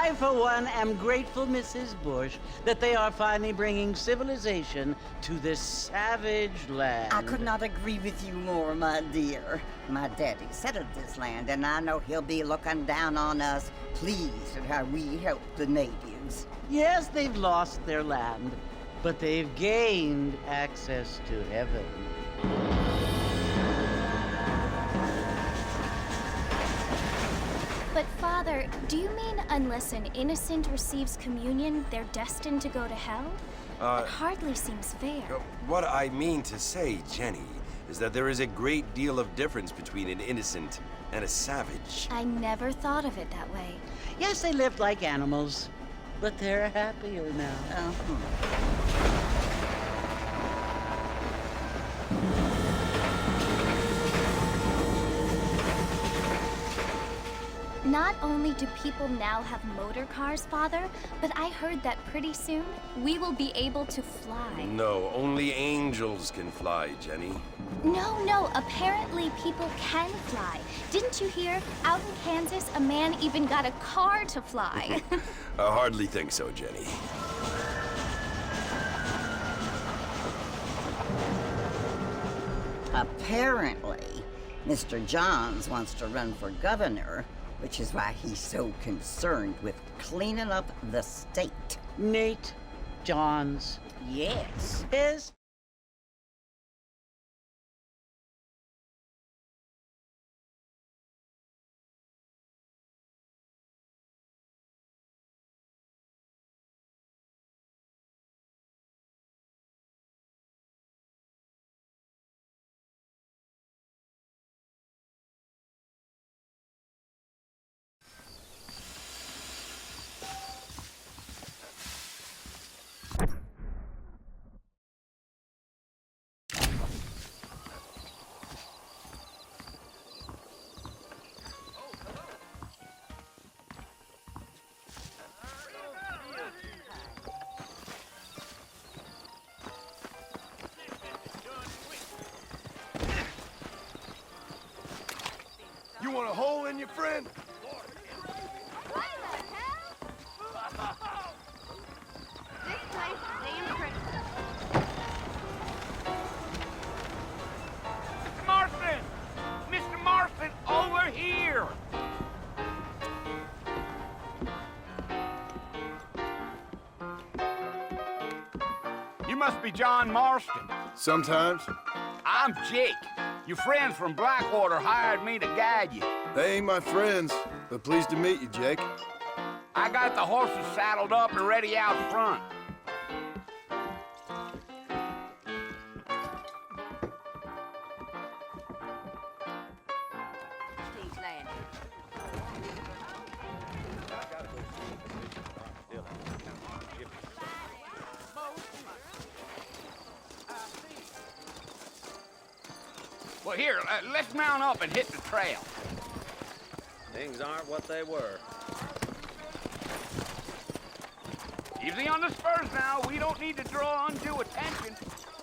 I, for one, am grateful, Mrs. Bush, that they are finally bringing civilization to this savage land. I could not agree with you more, my dear. My daddy settled this land, and I know he'll be looking down on us, pleased at how we help the natives. Yes, they've lost their land, but they've gained access to heaven. But Father, do you mean unless an innocent receives communion, they're destined to go to hell? That hardly seems fair. What I mean to say, Jenny, is that there is a great deal of difference between an innocent and a savage. I never thought of it that way. Yes, they lived like animals, but they're happier now. Not only do people now have motor cars, Father, but I heard that pretty soon we will be able to fly. No, only angels can fly, Jenny. No, apparently people can fly. Didn't you hear? Out in Kansas, a man even got a car to fly. I hardly think so, Jenny. Apparently, Mr. Johns wants to run for governor, which is why he's so concerned with cleaning up the state. Nate Johns. Yes. Yes. You want a hole in your friend? What the hell? This place is damn pretty. Mr. Marston! Mr. Marston, over here! You must be John Marston. Sometimes. I'm Jake. Your friends from Blackwater hired me to guide you. They ain't my friends, but pleased to meet you, Jake. I got the horses saddled up and ready out front. Well, here, let's mount up and hit the trail. Things aren't what they were. Easy on the spurs now. We don't need to draw undue attention.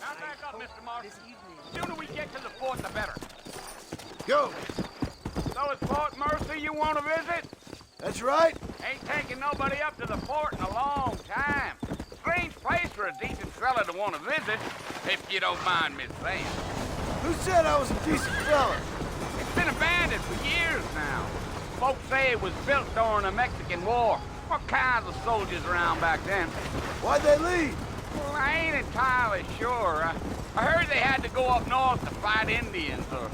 Mount back up, Mr. Marston. The sooner we get to the fort, the better. Go! So it's Fort Mercy you want to visit? That's right. Ain't taking nobody up to the fort in a long time. Strange place for a decent fella to want to visit, if you don't mind me saying. Who said I was a decent fella? It's been abandoned for years now. Folks say it was built during the Mexican War. What kinds of soldiers around back then? Why'd they leave? Well, I ain't entirely sure. I heard they had to go up north to fight Indians, or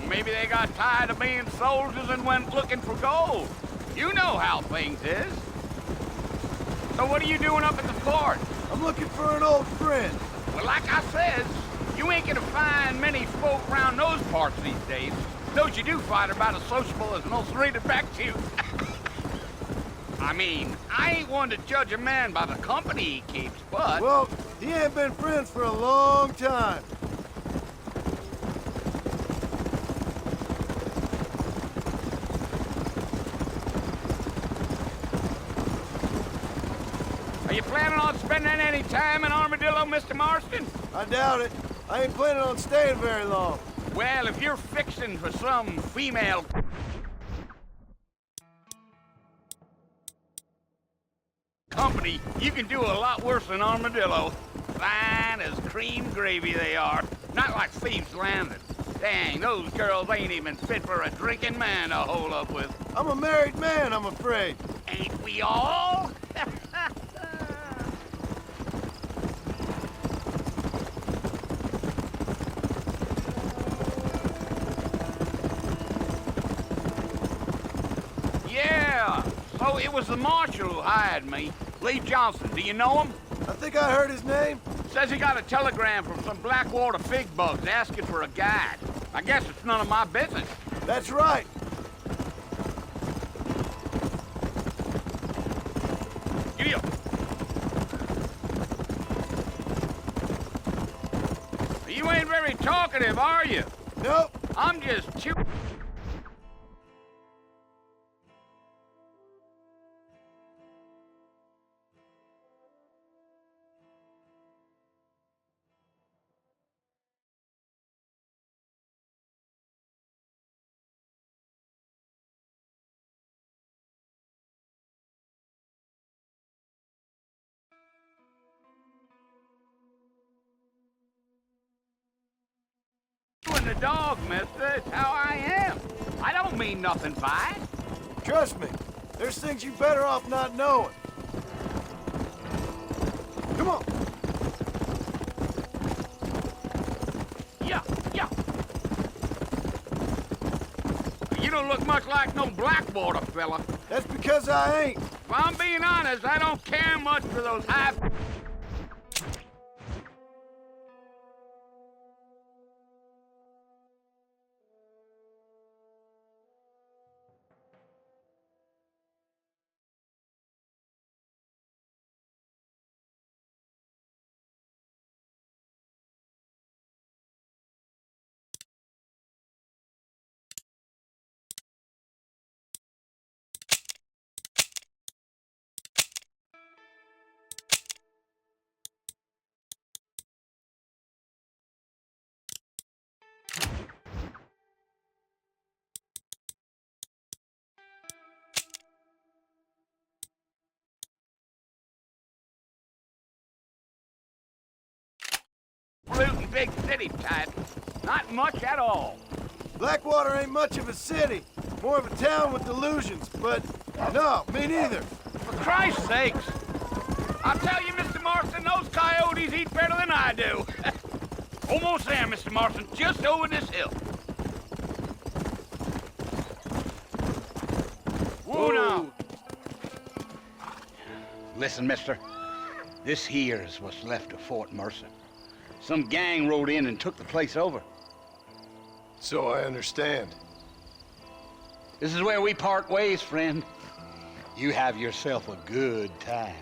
maybe they got tired of being soldiers and went looking for gold. You know how things is. So what are you doing up at the fort? I'm looking for an old friend. Well, like I said, you ain't gonna find many folk around those parts these days. Those you do find are about as sociable as most rated back to you. I mean, I ain't one to judge a man by the company he keeps, but... Well, he ain't been friends for a long time. Are you planning on spending any time in Armadillo, Mr. Marston? I doubt it. I ain't planning on staying very long. Well, if you're fixing for some female company, you can do a lot worse than Armadillo. Fine as cream gravy they are. Not like Thieves Landing. Dang, those girls ain't even fit for a drinking man to hole up with. I'm a married man, I'm afraid. Ain't we all? Yeah, so it was the marshal who hired me. Lee Johnson, do you know him? I think I heard his name. Says he got a telegram from some Blackwater fig bugs asking for a guide. I guess it's none of my business. That's right. Giddy up. You ain't very talkative, are you? Nope. I'm just too... doing the dog, mister. It's how I am. I don't mean nothing by it. Trust me, there's things you better off not knowing. Come on. Yeah, yeah. You don't look much like no Blackwater fella. That's because I ain't. If I'm being honest, I don't care much for those high... Rootin' big city type. Not much at all. Blackwater ain't much of a city. More of a town with delusions, but no, me neither. For Christ's sakes. I'll tell you, Mr. Marston, those coyotes eat better than I do. Almost there, Mr. Marston. Just over this hill. Whoa, now. Listen, mister. This here is what's left of Fort Mercer. Some gang rode in and took the place over. So I understand. This is where we part ways, friend. You have yourself a good time.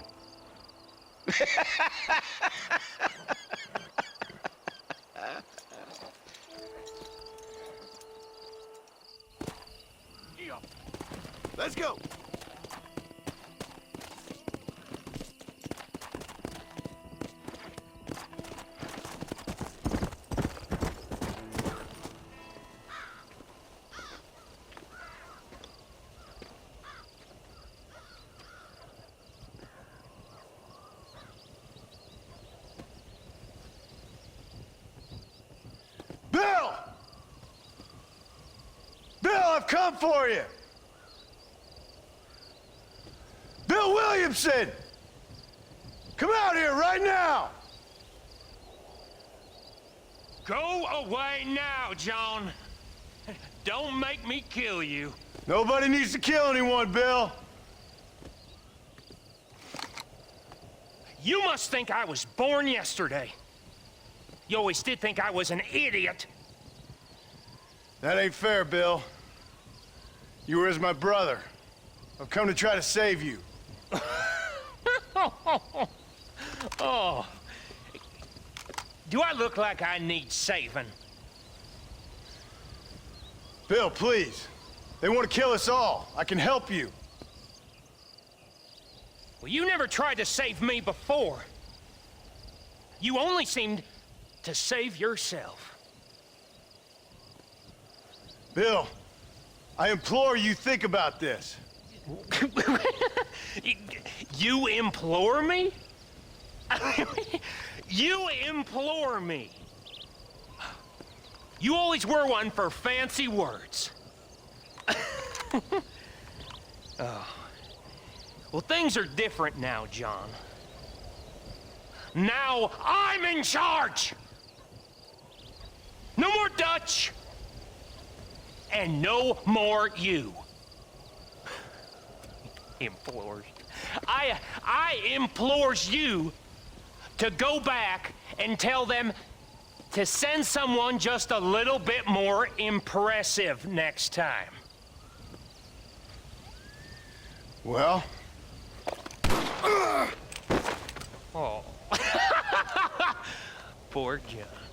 Let's go. Bill! Bill, I've come for you! Bill Williamson! Come out here right now! Go away now, John. Don't make me kill you. Nobody needs to kill anyone, Bill. You must think I was born yesterday. You always did think I was an idiot. That ain't fair, Bill. You were as my brother. I've come to try to save you. Oh. Do I look like I need saving? Bill, please. They want to kill us all. I can help you. Well, you never tried to save me before. You only seemed to save yourself. Bill, I implore you think about this. You implore me? You implore me. You always were one for fancy words. Oh. Well, things are different now, John. Now I'm in charge! No more Dutch! And no more you. Implores. I implores you to go back and tell them to send someone just a little bit more impressive next time. Well? Oh. Poor John.